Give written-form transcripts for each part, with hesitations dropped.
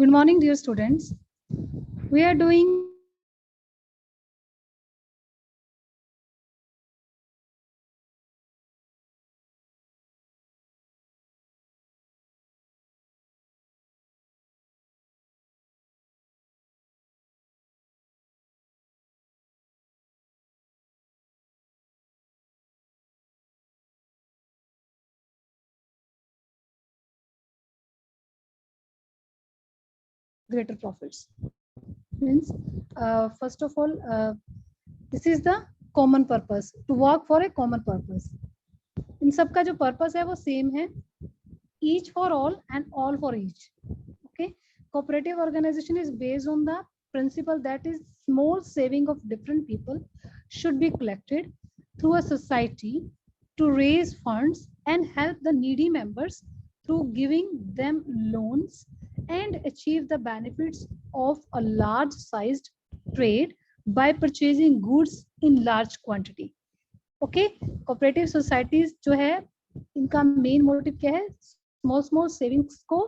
Good morning, dear students. We are doing greater profits. Means, first of all, this is the common purpose, to work for a common purpose. इन सब का जो purpose है वो same है, each for all and all for each. Okay, cooperative organization is based on the principle that is small saving of different people should be collected through a society to raise funds and help the needy members through giving them loans and achieve the benefits of a large sized trade by purchasing goods in large quantity. Okay, cooperative societies जो है इनका main motive क्या है, small small savings को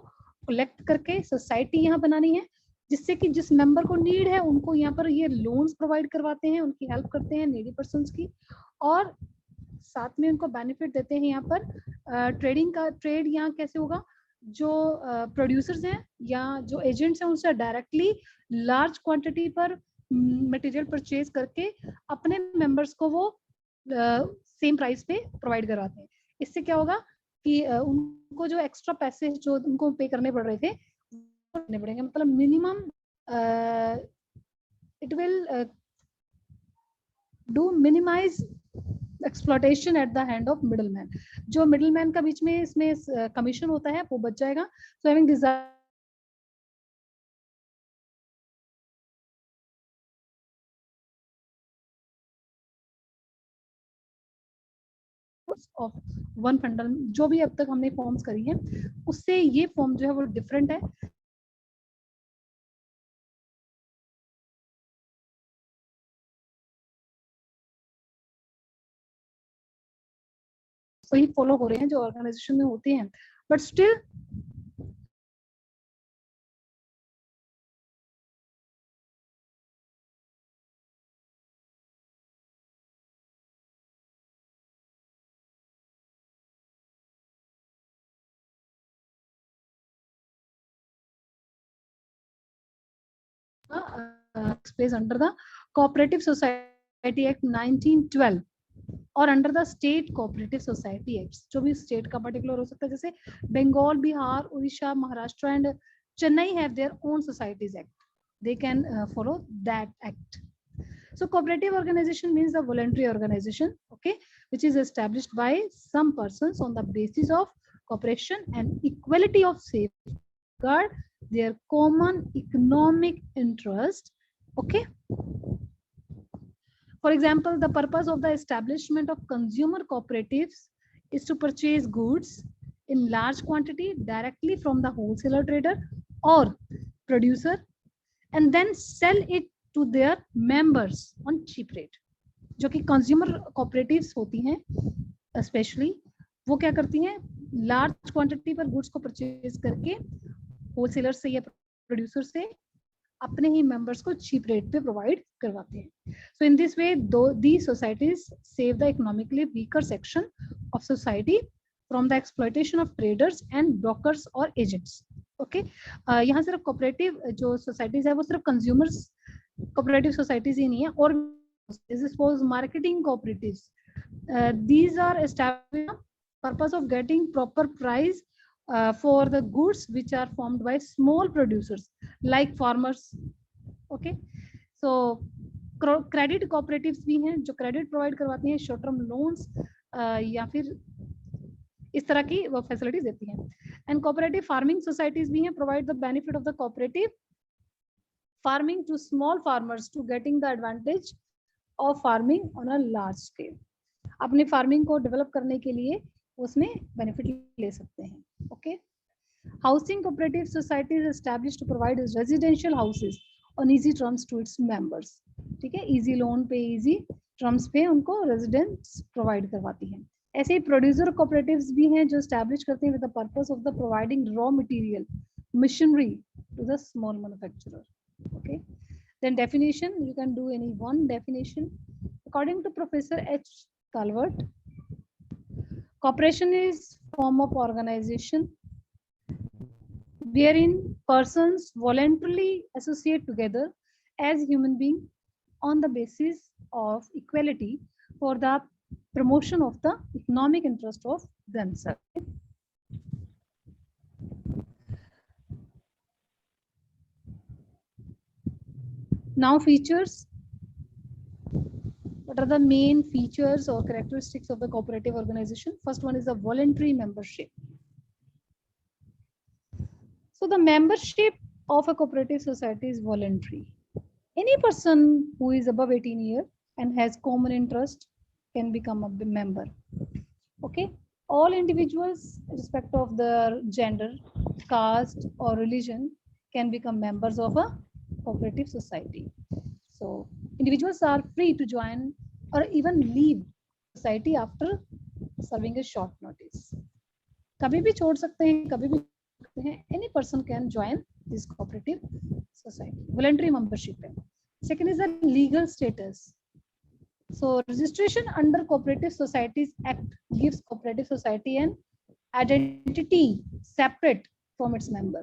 collect करके society यहाँ बनानी है, जिससे कि जिस मेंबर को नीड है उनको यहाँ पर ये लोन्स प्रोवाइड करवाते हैं, उनकी हेल्प करते हैं नीडी पर्सन्स की, और साथ में उनको बेनिफिट देते हैं। यहाँ पर ट्रेडिंग का ट्रेड यहाँ कैसे होगा, जो प्रोड्यूसर्स हैं या जो एजेंट्स हैं उनसे डायरेक्टली लार्ज क्वांटिटी पर मटेरियल परचेज करके अपने मेंबर्स को वो सेम प्राइस पे प्रोवाइड करवाते हैं। इससे क्या होगा कि उनको जो एक्स्ट्रा पैसे जो उनको पे करने पड़ रहे थे करने पड़ेंगे, मतलब minimum it will do minimise exploitation at the hand of middleman. जो मिडलमैन का बीच में इसमें कमीशन होता है वो बच जाएगा। So having desire of one फंडल, जो भी अब तक हमने फॉर्म्स करी हैं उससे ये फॉर्म जो है वो डिफरेंट है। वही फॉलो हो रहे हैं जो ऑर्गेनाइजेशन में होते हैं, but still placed under the Cooperative Society Act 1912 और under the state cooperative society act, जो भी स्टेट का पर्टिकुलर हो सकता है, जैसे Bengal, Bihar, Orissa, Maharashtra and Chennai have their own societies act, they can follow that act. So cooperative organization means a voluntary organization, okay, which is established by some persons on the basis of cooperation and equality of safeguard their common economic interest, okay. For example, the purpose of the establishment of consumer cooperatives is to purchase goods in large quantity directly from the wholesaler, trader or producer and then sell it to their members on cheap rate. जो कि consumer cooperatives होती हैं specially, वो क्या करती हैं, large quantity पर goods को परचेज करके होलसेलर से या प्रोड्यूसर से अपने ही मेंबर्स को चीप रेट पे प्रोवाइड करवाते हैं. So in this way the societies save the economically weaker section of society from the exploitation of traders and brokers और एजेंट्स. ओके, यहाँ सिर्फ कोऑपरेटिव जो सोसाइटीज है वो सिर्फ कंज्यूमर्स cooperative societies ही नहीं है, और suppose marketing cooperatives, these are established purpose of getting proper price for the goods which are formed by small producers like farmers. Okay, so credit cooperatives भी हैं जो credit provide करवाती हैं, short term loans या फिर इस तरह की वो facilities देती हैं. And cooperative farming societies भी हैं, provide the benefit of the cooperative farming to small farmers to getting the advantage of farming on a large scale. अपने फार्मिंग को डेवलप करने के लिए उसमें बेनिफिट ले सकते हैं. Okay, housing cooperative societies established to provide residential houses on easy terms to its members. ठीक है, इजी लोन पे, इजी टर्म्स पे उनको रेजिडेंस प्रोवाइड करवाती हैं. ऐसे ही प्रोड्यूसर कोऑपरेटिव्स भी हैं जो एस्टैब्लिश करते हैं with the purpose of the providing raw material machinery to the small manufacturer. Okay, then definition, you can do any one definition. According to Professor H. Calvert, corporation is form of organization wherein persons voluntarily associate together as human beings on the basis of equality for the promotion of the economic interest of themselves. Now features. What are the main features or characteristics of the cooperative organization? First one is the voluntary membership. So the membership of a cooperative society is voluntary. Any person who is above 18 years and has common interest can become a member. Okay, all individuals, irrespective of their gender, caste, or religion, can become members of a cooperative society. So individuals are free to join or even leave society after serving a short notice. कभी भी छोड़ सकते हैं, कभी भी सकते हैं. Any person can join this cooperative society. Voluntary membership है. Second is the legal status. So registration under Cooperative Societies Act gives cooperative society an identity separate from its member.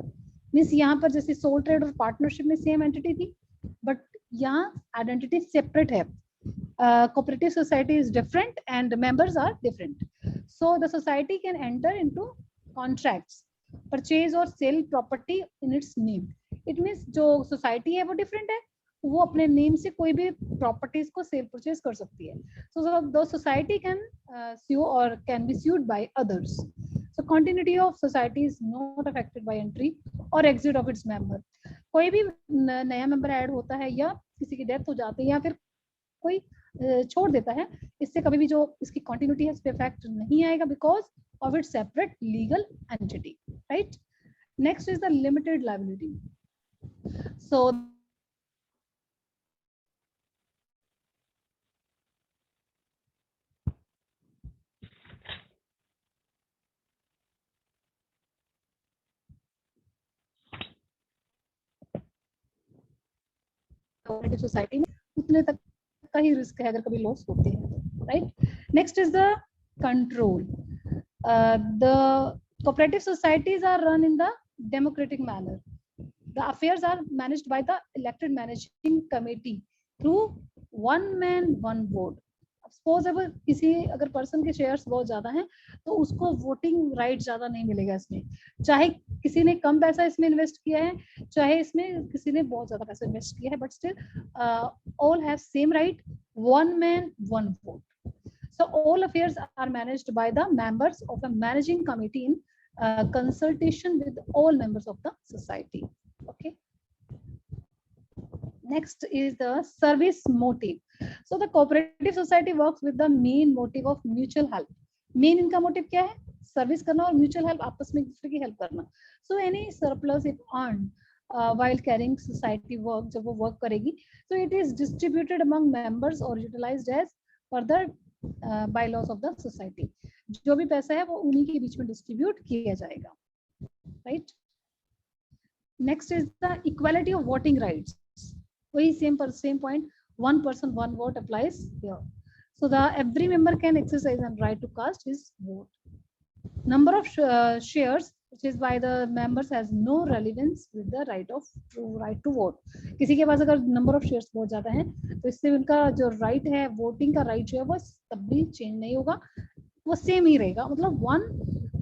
Means यहाँ पर जैसे sole trade और partnership में same entity थी, but यहाँ identity separate है. Cooperative society is different and the members are different. So the society can enter into contracts, purchase or sell property in its name. It means जो society है वो different है, वो अपने name से कोई भी प्रॉपर्टीज को सेल परचेज कर सकती है. So the society can sue or can be sued by others. So continuity of society is not affected by entry or exit of its member. कोई भी नया मेंबर ऐड होता है या किसी की डेथ हो जाती है या फिर कोई छोड़ देता है, इससे कभी भी जो इसकी कंटिन्यूटी है उस पे इफेक्ट नहीं आएगा because of its separate legal entity, right. Next is the limited liability. So cooperative society में उतने तक का ही रिस्क है अगर कभी लॉस होते हैं, right. Next is the control. The cooperative societies are run in the democratic manner. The affairs are managed by the elected managing committee through one man one vote. Suppose अगर person के shares बहुत ज्यादा हैं तो उसको voting right ज्यादा नहीं मिलेगा इसमें, चाहे किसी ने कम पैसा इसमें इन्वेस्ट किया है, चाहे इसमें किसी ने बहुत ज्यादा पैसा इन्वेस्ट किया है, but still all have same right, one man one vote. So all affairs are managed by the members of a managing committee in consultation with all members of the society. Okay. Next is the service motive. So the cooperative society works with the main motive of mutual help. Main इनका motive क्या है? Service करना और mutual help, आपस में एक दूसरे की हेल्प करना. So any surplus if earned while carrying society work, जब वो work करेगी, so it is distributed among members or utilized as further by laws of the society. जो भी पैसा है वो उन्हीं के बीच में डिस्ट्रीब्यूट किया जाएगा, right. Next is the equality of voting rights. वही same point, one person one vote applies here. So the every member can exercise and right to cast his vote. Number of shares which is by the members has no relevance with the right to vote. किसी के पास अगर number of shares बहुत ज्यादा है तो इससे उनका जो राइट है, वोटिंग का राइट जो है वो तब भी चेंज नहीं होगा, वो सेम ही रहेगा, मतलब one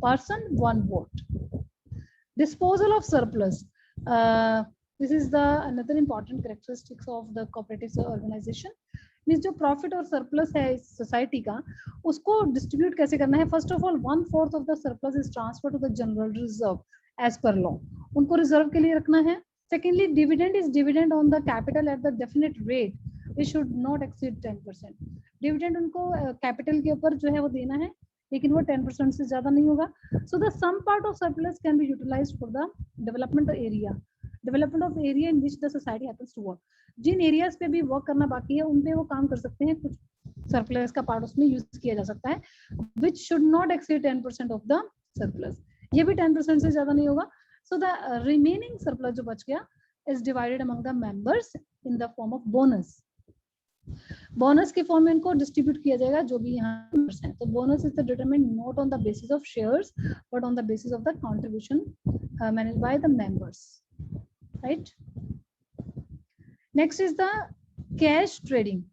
person one vote. Disposal of surplus. This is the another important characteristics of the cooperative organisation. Means जो प्रॉफिट और सरप्लस है इस सोसाइटी का, उसको डिस्ट्रीब्यूट कैसे करना है. First of all 1/4 of the surplus is transfer to the general reserve as per law. उनको रिजर्व के लिए रखना है. Secondly, dividend is dividend on the capital at the definite rate which should not exceed 10%. Dividend उनको capital के ऊपर जो है वो देना है, लेकिन वो 10% से ज्यादा नहीं होगा. So the sum part of surplus can be utilised for the development of area in which the society happens to work. जिन एरियाज पे भी वर्क करना बाकी है उन पे वो काम कर सकते हैं, कुछ सरप्लस का पार्ट उसमें यूज किया जा सकता है, which should not exceed 10% of the surplus. ये भी 10% से ज्यादा नहीं होगा. So the remaining surplus जो बच गया is divided among the members in the form of bonus. Bonus के फॉर्म में इनको डिस्ट्रीब्यूट किया जाएगा जो भी यहाँ है. तो bonus is the determined not on the basis of shares but on the basis of the contribution managed by the members, right. Next is the cash trading.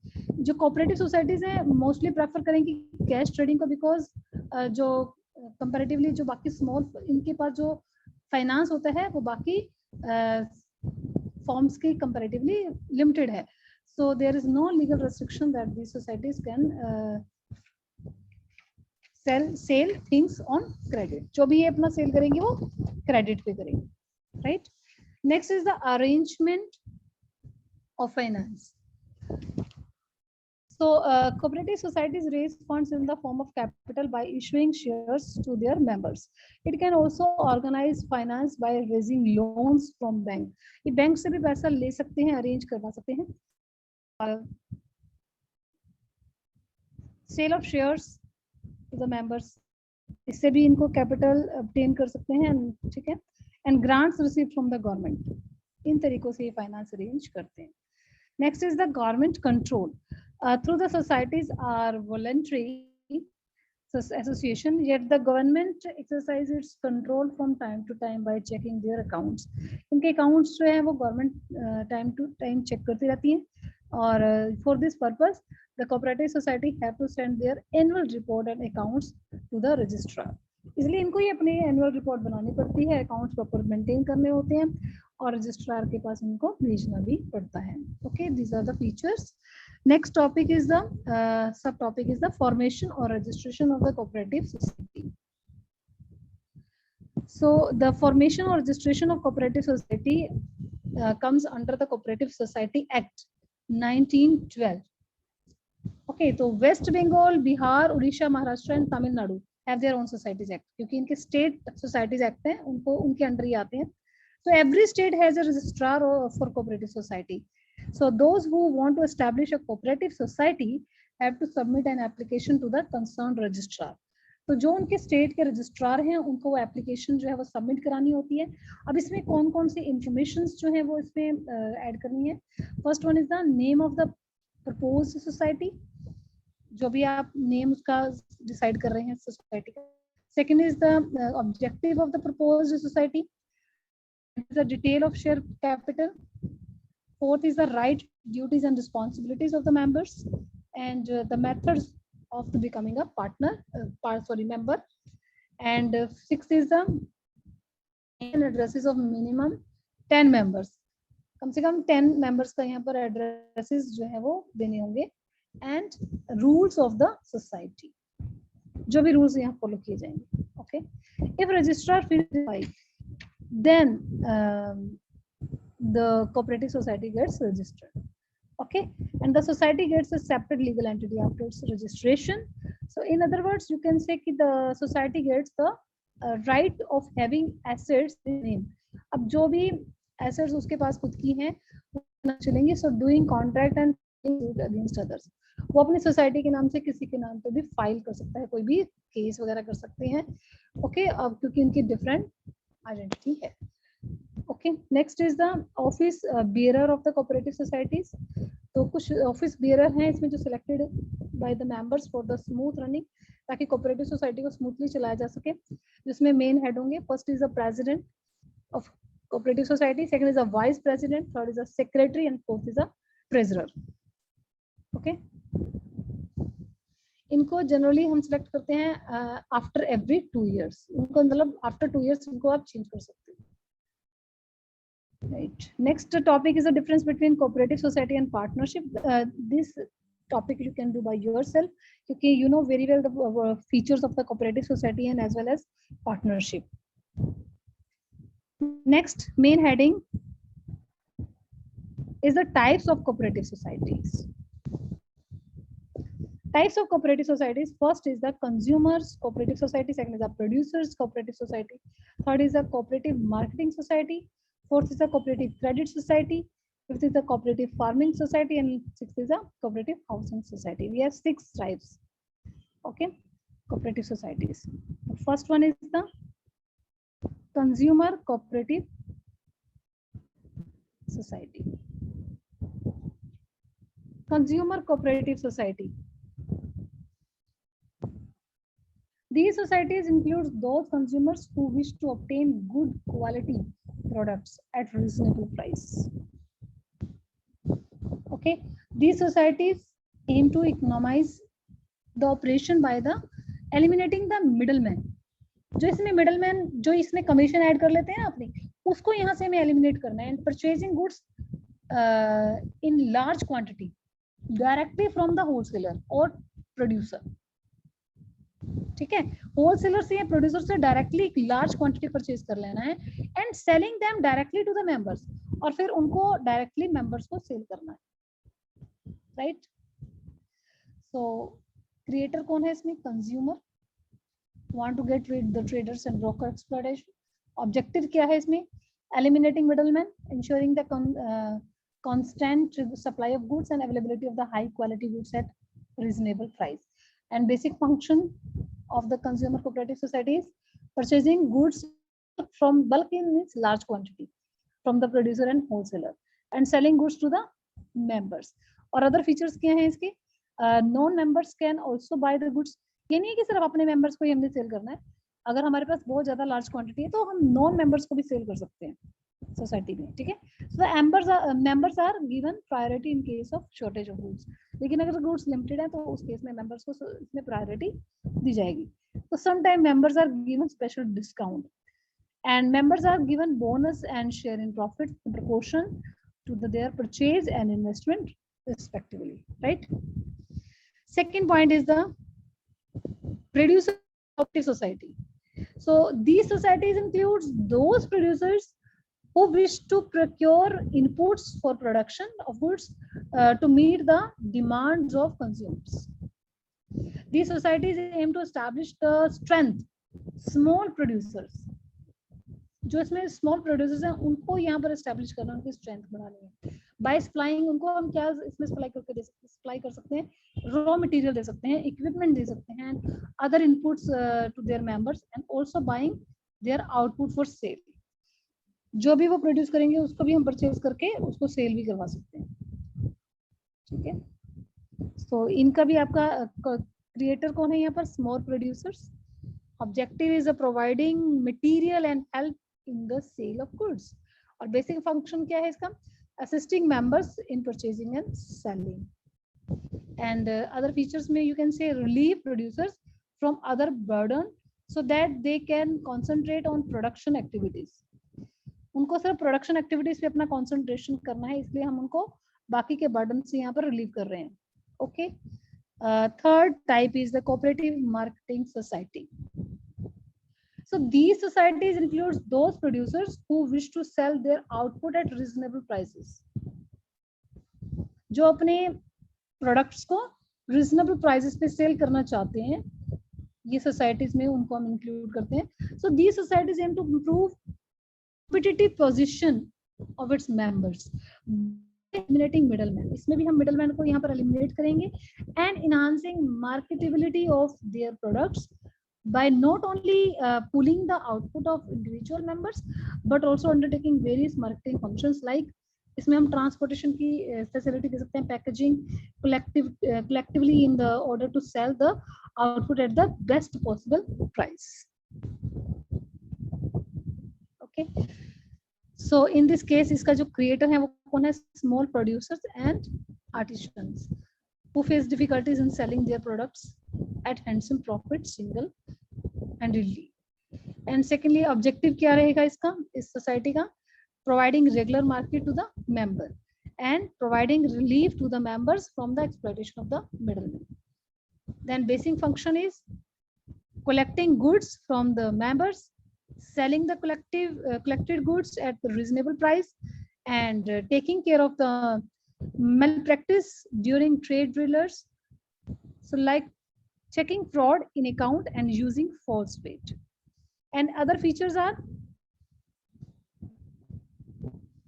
जो कोऑपरेटिव सोसाइटीज हैं मोस्टली प्रेफर करेंगे cash trading को, because जो comparatively जो बाकी small इनके पास जो finance होता है वो बाकी फॉर्म्स के कंपैरेटिवली लिमिटेड है. So there is no legal restriction that these societies can sell things on credit. जो भी ये अपना सेल करेंगे वो क्रेडिट पे करेंगे, right? Next is the arrangement of finance. So cooperative societies raise funds in the form of capital by issuing shares to their members. It can also organize finance by raising loans from bank. ये bank से भी पैसा ले सकते हैं, arrange करवा सकते हैं. Sale of shares to the members, इससे भी इनको कैपिटल ऑब्टेन कर सकते हैं, ठीक है. And grants receive from the government, इन तरीकों से ये फाइनेंस अरेंज करते हैं. Next is the government control. Through the societies are voluntary association, yet the government exercises its control from time to time by checking their accounts. इनके accounts जो है वो government time to time check करती रहती है. और for this purpose the cooperative society have to send their annual report and accounts to the registrar. इसलिए इनको ये अपनी annual report बनानी पड़ती है, accounts proper maintain करने होते हैं और registrar के पास इनको भेजना भी पड़ता है. Okay, these are the features. Next topic is the subtopic is the formation or registration of the cooperative society. So the formation or registration of cooperative society comes under the Cooperative Society Act 1912. Okay, so West Bengal, Bihar, Odisha, Maharashtra and Tamil Nadu have their own societies act. क्योंकि इनके state societies act हैं, उनको उनके under ही आते हैं. So every state has a registrar for cooperative society. So those who want to establish a cooperative society have to submit an application to the concerned registrar. तो जो उनके state के registrar हैं उनको वो एप्लीकेशन जो है वो सबमिट करानी होती है. अब इसमें कौन कौन सी इंफॉर्मेशंस जो है वो इसमें ऐड करनी है. First one is the name of the proposed society, जो भी आप नेम उसका डिसाइड कर रहे हैं सोसाइटी का. Second is the objective of the proposed society, the detail of share capital. Fourth is the right, duties and responsibilities of the members, and the methods of the becoming a member. And sixth is the addresses of minimum 10 members. कम से कम 10 members का यहाँ पर addresses जो है वो देने होंगे. And rules of the society, जो भी rules यहाँ follow किए जाएंगे. Okay, if registrar feels like, then the cooperative society gets registered. Okay, and the society gets a separate legal entity after its registration. So in other words, you can say that the society gets the right of having assets in name. अब जो भी assets उसके पास खुद की हैं वो चलेंगे. So doing contract and against others, वो अपनी सोसाइटी के नाम से किसी के नाम पे भी फाइल कर सकता है, कोई भी केस वगैरह कर सकते हैं. ओके, अब क्योंकि उनकी डिफरेंट आइडेंटिटी है. Okay, next is the office bearer of the cooperative societies. तो कुछ office bearer हैं इसमें जो selected by the members for the smooth running, ताकि cooperative society को smoothly चलाया जा सके. जिसमें main head होंगे. First is the president of cooperative society, second is a vice president, third is a secretary and fourth is a treasurer. Okay, इनको generally हम select करते हैं आफ्टर एवरी 2 years. उनको मतलब आफ्टर 2 years इनको आप change कर सकते हैं. Right. Next topic is the difference between cooperative society and partnership. This topic you can do by yourself, because you know very well the features of the cooperative society and as well as partnership. Next main heading is the types of cooperative societies. Types of cooperative societies. First is the consumers cooperative society, second is the producers cooperative society, third is the cooperative marketing society, fourth is the cooperative credit society, fifth is the cooperative farming society, and sixth is the cooperative housing society. We have 6 types. Okay, cooperative societies. The first one is the consumer cooperative society. Consumer cooperative society. These societies include those consumers who wish to obtain good quality products at reasonable price. Okay, these societies aim to economize the operation by the eliminating the middleman. जो इसमें middleman जो इसमें commission add कर लेते हैं अपनी, उसको यहाँ से हमें एलिमिनेट करना है. And purchasing goods in large quantity directly from the wholesaler और प्रोड्यूसर. ठीक है, होलसेलर से या प्रोड्यूसर से डायरेक्टली एक लार्ज क्वांटिटी परचेज कर लेना है and selling them directly to the members, और फिर उनको डायरेक्टली मेंबर्स को सेल करना है. राइट. सो क्रिएटर कौन है इसमें? Consumer. want to get rid the traders and broker exploitation. Objective क्या है इसमें? Eliminating middlemen, ensuring the constant supply of goods and availability of the high quality goods at reasonable price. And basic function of the consumer cooperative society is purchasing goods from bulk in its large quantity from the producer and wholesaler and selling goods to the members. और other features क्या हैं इसके? Non-members can also buy the goods. ये नहीं है कि सिर्फ अपने मेंबर्स को ही हमने सेल करना है. अगर हमारे पास बहुत ज्यादा लार्ज क्वांटिटी है तो हम नॉन मेंबर्स को भी सेल कर सकते हैं सोसाइटी में. ठीक है. So members are given priority in case of shortage of goods. लेकिन अगर गुड्स लिमिटेड है तो उस केस में मेंबर्स को इसमें प्रायोरिटी दी जाएगी. तो some time members are given special discount and members are given bonus and share in profit in proportion to their purchase and investment respectively. Right. Second point is the producer cooperative society. So these societies includes those producers who wish to procure inputs for production of goods to meet the demands of consumers. These societies aim to establish the strength small producers. जो इसमें small producers हैं उनको यहाँ पर establish करना, उनकी strength बढ़ानी है. बाय सप्लाइंग उनको हम क्या इसमें सप्लाई करके दे सकते हैं? सप्लाई कर सकते हैं, रॉ मटेरियल दे सकते हैं, इक्विपमेंट दे सकते हैं, other inputs to their members and also buying their output for sale. जो भी वो प्रोड्यूस करेंगे उसको भी हम परचेज करके उसको सेल भी करवा सकते हैं. ठीक है. सो इनका भी आपका क्रिएटर कौन है यहाँ पर? Small producers. Objective is providing material and help in the sale of goods. और basic function क्या है इसका? Assisting members in purchasing and selling. And other features में you can say relieve producers from other burden so that they can concentrate on production activities. उनको सिर्फ production activities पे अपना concentration करना है, इसलिए हम उनको बाकी के burden से यहाँ पर relieve कर रहे हैं. Okay. Third type is the cooperative marketing society. So these societies includes those producers who wish to sell their output at reasonable prices. जो अपने products को reasonable prices पे sell करना चाहते हैं, ये societies में उनको हम include करते हैं. So these societies aim to improve competitive position of its members, eliminating middlemen. इसमें भी हम middlemen को यहाँ पर eliminate करेंगे and enhancing marketability of their products by not only pulling the output of individual members but also undertaking various marketing functions like इसमें हम transportation की facility दे सकते हैं, packaging collectively in the order to sell the output at the best possible price. Okay. So in this case इसका जो creator है वो कौन है? Small producers and artisans who face difficulties in selling their products at handsome profit single handedly. And secondly objective क्या रहेगा इसका, इस society का? Providing regular market to the member and providing relief to the members from the exploitation of the middlemen. Then basic function is collecting goods from the members, selling the collected goods at the reasonable price and taking care of the malpractice during trade dealers, so like checking fraud in account and using false weight. And other features are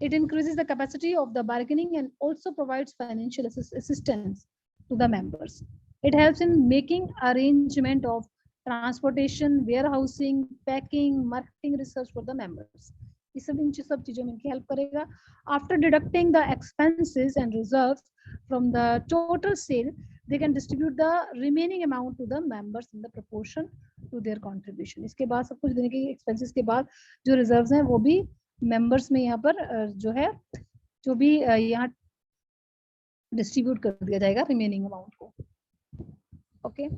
it increases the capacity of the bargaining and also provides financial assistance to the members. It helps in making arrangement of transportation, warehousing, packing, marketing, research for the members. ये सब इन सब चीजों में इनकी help करेगा। After deducting the expenses and reserves from the total sale, they can distribute the remaining amount to the members in the proportion to their contribution। इसके बाद सब कुछ देने के एक्सपेंसेस के बाद जो रिजर्व्स हैं वो भी मेंबर्स में यहाँ पर जो है जो भी यहाँ डिस्ट्रीब्यूट कर दिया जाएगा रिमेनिंग अमाउंट को। Okay,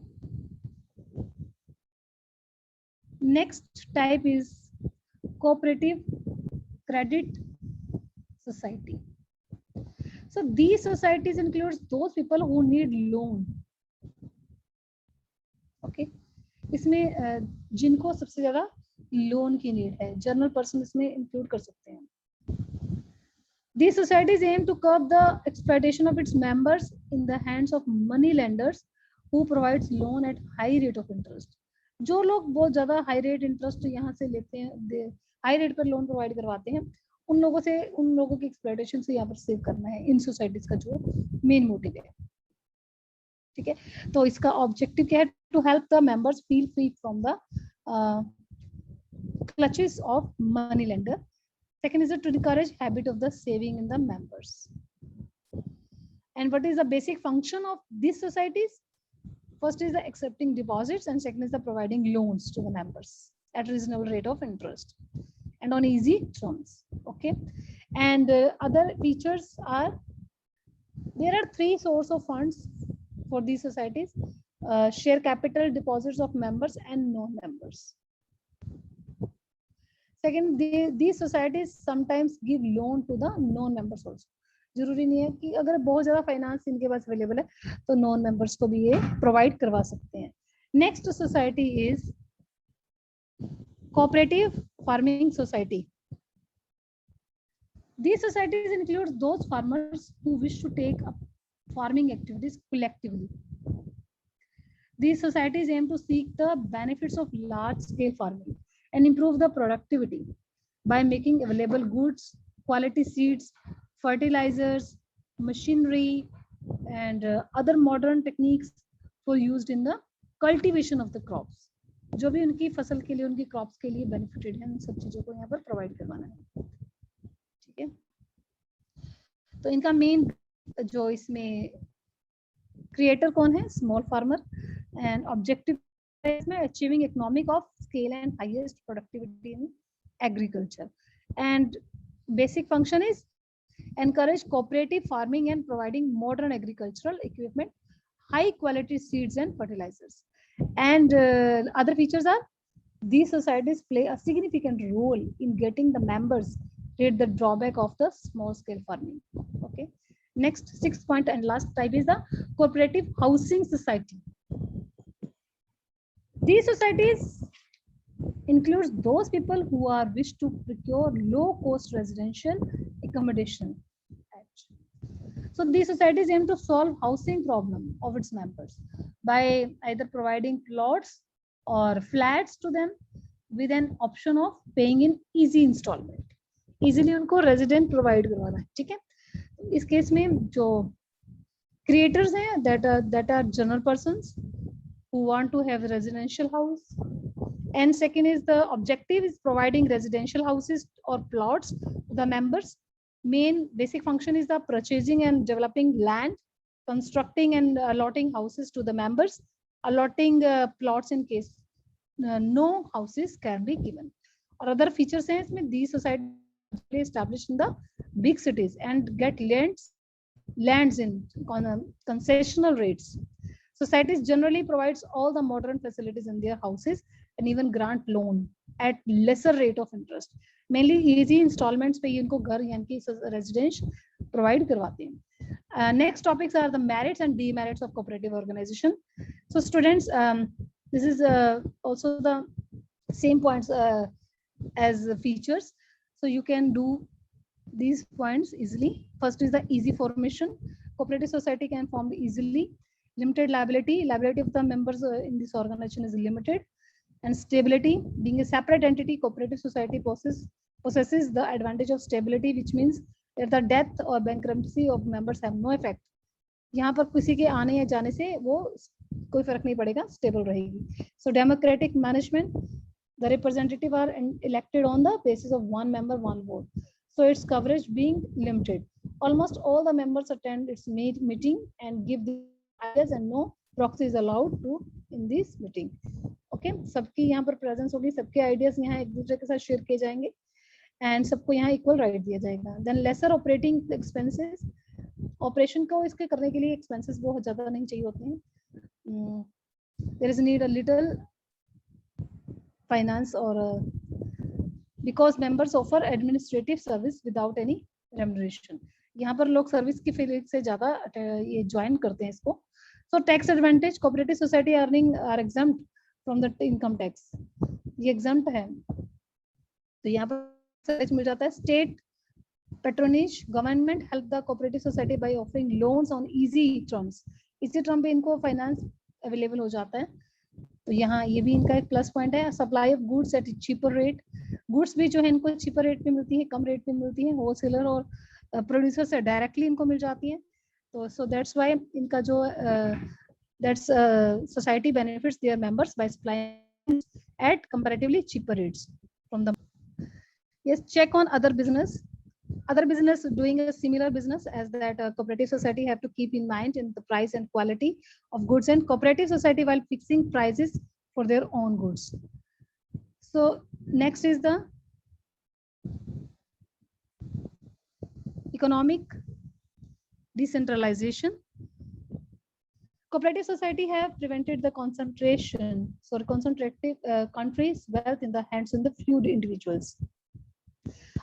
next type is cooperative credit society. So these societies includes those people who need loan. Okay, इसमें जिनको सबसे ज्यादा लोन की नीड है, जनरल पर्सन इसमें इंक्लूड कर सकते हैं। These societies aim to curb the exploitation of its members in the hands of money lenders who provides loan at high rate of interest। जो लोग बहुत ज्यादा हाई रेट इंटरेस्ट यहाँ से लेते हैं, हाई रेट पर लोन प्रोवाइड करवाते हैं, उन लोगों की एक्सप्लॉयटेशन से यहाँ पर सेव करना है इन सोसाइटीज का जो मेन मोटिव है। ठीक है, तो इसका ऑब्जेक्टिव क्या है? To help the members feel free from the clutches of money lender। Second is to encourage habit of the saving in the members। And what is the basic function of these societies? First is the accepting deposits, and second is the providing loans to the members at reasonable rate of interest and on easy terms। Okay, and other features are, there are three sources of funds for these societies: share capital, deposits of members and non-members। Second, these societies sometimes give loan to the non-members also। जरूरी नहीं है कि अगर बहुत ज्यादा finance इनके पास available है तो नॉन मेंबर्स को भी ये प्रोवाइड करवा सकते हैं। Next society is cooperative farming society। These societies include those farmers who wish to take up farming activities collectively। These societies aim to seek the benefits of large scale farming and improve the productivity by making available goods, quality seeds, fertilizers, machinery and other modern techniques for used in the cultivation of the crops। जो भी उनकी फसल के लिए, उनकी crops के लिए benefited है, उन सब चीजों को यहाँ पर प्रोवाइड करवाना है। ठीक है, तो इनका मेन जो इसमें क्रिएटर कौन है? Small farmer. एंड ऑब्जेक्टिव इसमें achieving economic of scale and highest productivity in agriculture. And basic function is encourage cooperative farming and providing modern agricultural equipment, high quality seeds and fertilizers। And other features are, these societies play a significant role in getting the members rid the drawback of the small scale farming। Okay, next, sixth point and last type is the cooperative housing society। These societies includes those people who are wish to procure low cost residential accommodation। So these societies aim to solve housing problem of its members by either providing plots or flats to them with an option of paying in easy installment। easily उनको resident provide करवाना है। ठीक है, इस case में जो creators हैं that are general persons who want to have a residential house। And second is the objective is providing residential houses or plots to the members। Main basic function is the purchasing and developing land, constructing and allotting houses to the members, allotting plots in case no houses can be given। और other features हैं इसमें, these societies established in the big cities and get lands in concessional rates। Societies generally provides all the modern facilities in their houses and even grant loan at lesser rate of interest। Mainly easy installments पे इनको घर यानी कि residence provide करवाते हैं। Next topics are the merits and demerits of cooperative organization। So students, this is also the same points as the features, so you can do these points easily। First is the easy formation। Cooperative society can form easily। Limited liability of the members in this organization is limited। And stability, being a separate entity, cooperative society possesses the advantage of stability, which means that the death or bankruptcy of members have no effect यहाँ पर किसी के आने या जाने से वो कोई फर्क नहीं पड़ेगा, स्टेबल रहेगी. So democratic management, the representative are elected on the basis of one member, one vote. So its coverage being limited. Almost all the members attend its meeting and give the ideas, and no proxy is allowed to in this meeting. Okay, सबकी यहाँ पर presence होगी, सबके ideas यहाँ एक दूसरे के साथ शेयर किए जाएंगे एंड सबको यहाँ इक्वल राइट दिया जाएगा. Then lesser operating expenses, operation को इसके करने के लिए एक्सपेंसेस बहुत ज्यादा नहीं चाहिए होते हैं. There is need a little finance or because members offer administrative service without any remuneration. यहाँ पर लोग सर्विस की फील्ड से ज्यादा ये ज्वाइन करते हैं इसको. So tax advantage, cooperative society earning are exempt from the income tax, ये एग्जम्प्ट है. तो यहाँ पर मिल जाता है. State patronage, government help the cooperative society by offering loans on easy terms. इसी टर्म पे इनको फाइनेंस अवेलेबल हो जाता है. तो यहाँ ये भी इनका एक प्लस पॉइंट है. Supply of goods at cheaper rate, goods भी जो है इनको चीपर रेट पे मिलती है, कम रेट पे मिलती है. होलसेलर और प्रोड्यूसर से डायरेक्टली इनको मिल जाती है. तो सो दैट्स व्हाई इनका जो that's society benefits their members by supplying at comparatively cheaper rates from the. Yes, check on other business. Other business doing a similar business as that cooperative society have to keep in mind in the price and quality of goods and cooperative society while fixing prices for their own goods. So next is the economic decentralization. Cooperative society have prevented the concentration, so concentrative countries' wealth in the hands of the few individuals.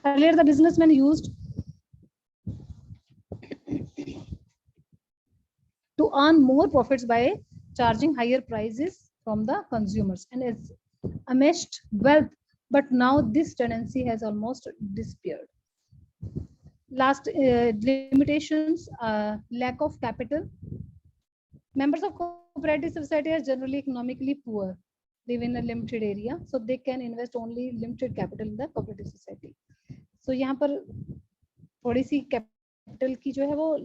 Earlier, the businessmen used to earn more profits by charging higher prices from the consumers and it's amassed wealth, but now this tendency has almost disappeared. Last limitations, lack of capital. Members of cooperative society are generally economically poor, live in a limited area, so they can invest only limited capital in the cooperative society. So यहाँ पर थोड़ी सी capital की जो है वो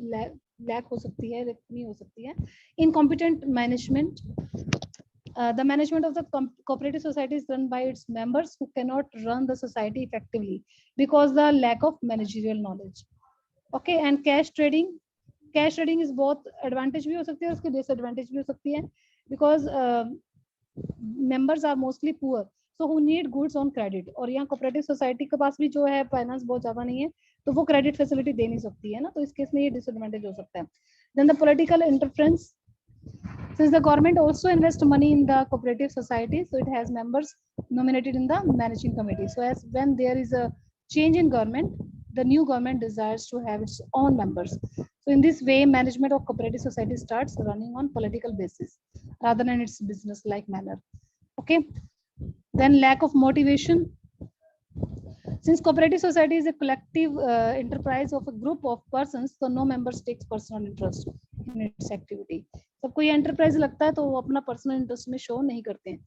lack हो सकती है, कमी हो सकती है. Incompetent management. The management of the cooperative society is run by its members who cannot run the society effectively because the lack of managerial knowledge. Okay, and cash trading. Cash trading is both advantage भी हो सकती है और उसकी disadvantage भी हो सकती है because members are mostly poor. So who need goods on credit. और यहाँ कोऑपरेटिव सोसाइटी के पास भी जो है फाइनेंस बहुत ज्यादा नहीं है, तो वो क्रेडिट फैसिलिटी दे नहीं सकती है ना, तो इस केस में ये डिसएडवांटेज हो सकता है. Then the political interference. Since the government also invests money in the cooperative society, so it has members nominated in the managing committee. So as when there is a change in government, the new government desires to have its own members. So in this way, management of cooperative society starts running on political basis rather than its business-like manner. Okay. Then lack of motivation. Since cooperative society is a collective enterprise of a group of persons, so no members takes personal interest in its activity. सबको ये enterprise लगता है तो वो अपना personal interest में show नहीं करते हैं.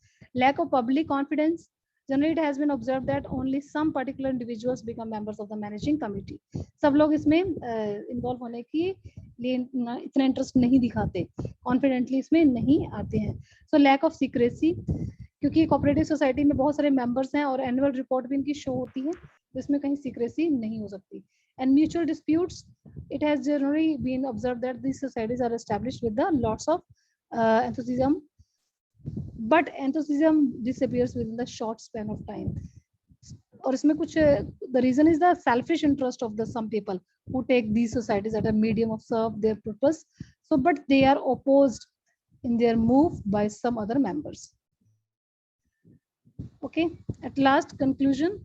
Lack of public confidence. Generally, it has been observed that only some particular individuals become members of the managing committee. सब लोग इसमें involve होने की लिए इतना इंटरेस्ट नहीं दिखाते, कॉन्फिडेंटली इसमें नहीं आते हैं. So lack of secrecy. क्योंकि कोऑपरेटिव सोसाइटी में बहुत सारे मेंबर्स हैं और एनुअल रिपोर्ट भी इनकी शो होती है, तो इसमें कहीं सीक्रेसी नहीं हो सकती. And mutual disputes. It has generally been observed that these societies are established with the lots of enthusiasm, but enthusiasm disappears within the short span of time. और इसमें कुछ the reason is the selfish interest of the some people who take these societies as a medium of serve their purpose. So but they are opposed in their move by some other members. Okay, at last conclusion.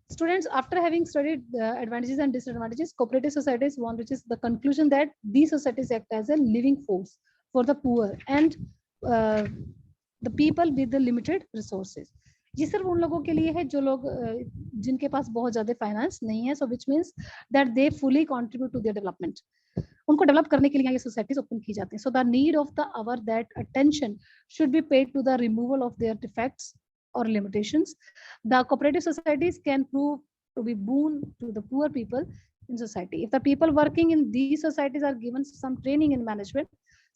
Students, after having studied the advantages and disadvantages, cooperative societies one which is the conclusion that these societies act as a living force for the poor and the people with the limited resources. ये सिर्फ उन लोगों के लिए है जो लोग जिनके पास बहुत ज्यादा फाइनेंस नहीं है, so which means that they fully contribute to their development. उनको डेवलप करने के लिए ये सोसाइटीज ओपन की जाती हैं. So the need of the hour that attention should be paid to the removal of their defects or limitations. The cooperative societies can prove to be boon to the poor people in society. If the people working in these societies are given some training in management,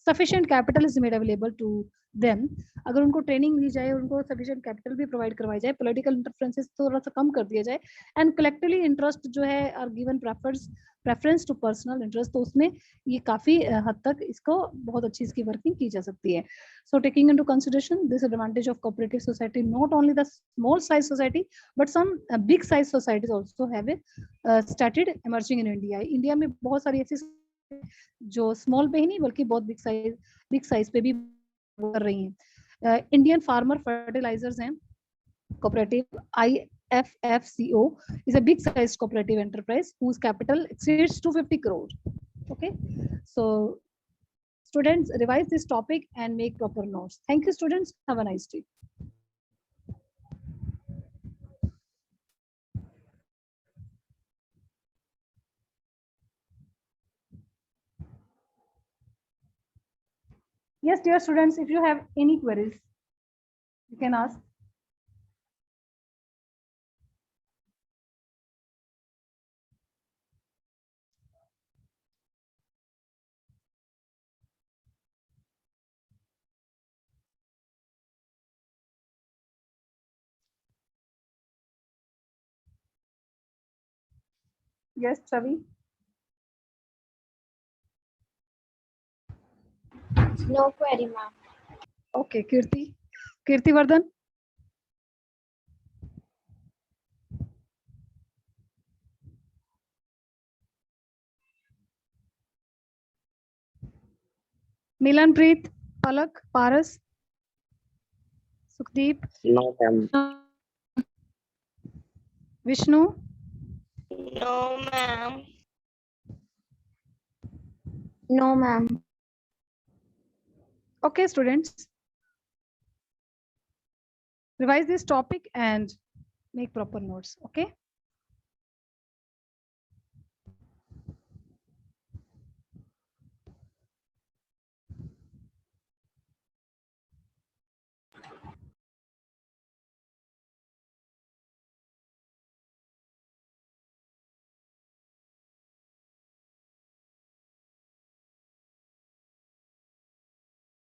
sufficient capital is made available to them. अगर उनको training दी जाए, उनको sufficient capital भी provide करवाई जाए, political interferences थोड़ा सा कम कर दिया जाए, एंड कलेक्टिवली इंटरेस्ट जो है are given preference to personal interest, तो उसमें ये काफी हद तक इसको बहुत अच्छी इसकी वर्किंग की जा सकती है. So taking into consideration this advantage of cooperative society, not only the small size society but some big size societies also have started emerging in India. India में बहुत सारी ऐसी जो स्मॉल पे ही नहीं बल्कि बहुत बिग साइज पे भी कर रही हैं. इंडियन फार्मर फर्टिलाइजर्स हैं cooperative, IFFCO is a big sized cooperative enterprise whose capital exceeds 250 crore. Okay, so students, revise this topic and make proper notes. Thank you, students. Have a nice day. Yes, dear students, if you have any queries, you can ask. Yes, Chavi. No query, ma'am. Okay, Kirti Vardhan. Milanpreet, Palak, Paras, Sukhdeep. No, ma'am. Vishnu. No, ma'am. No, ma'am. Okay, students. Revise this topic and make proper notes. Okay.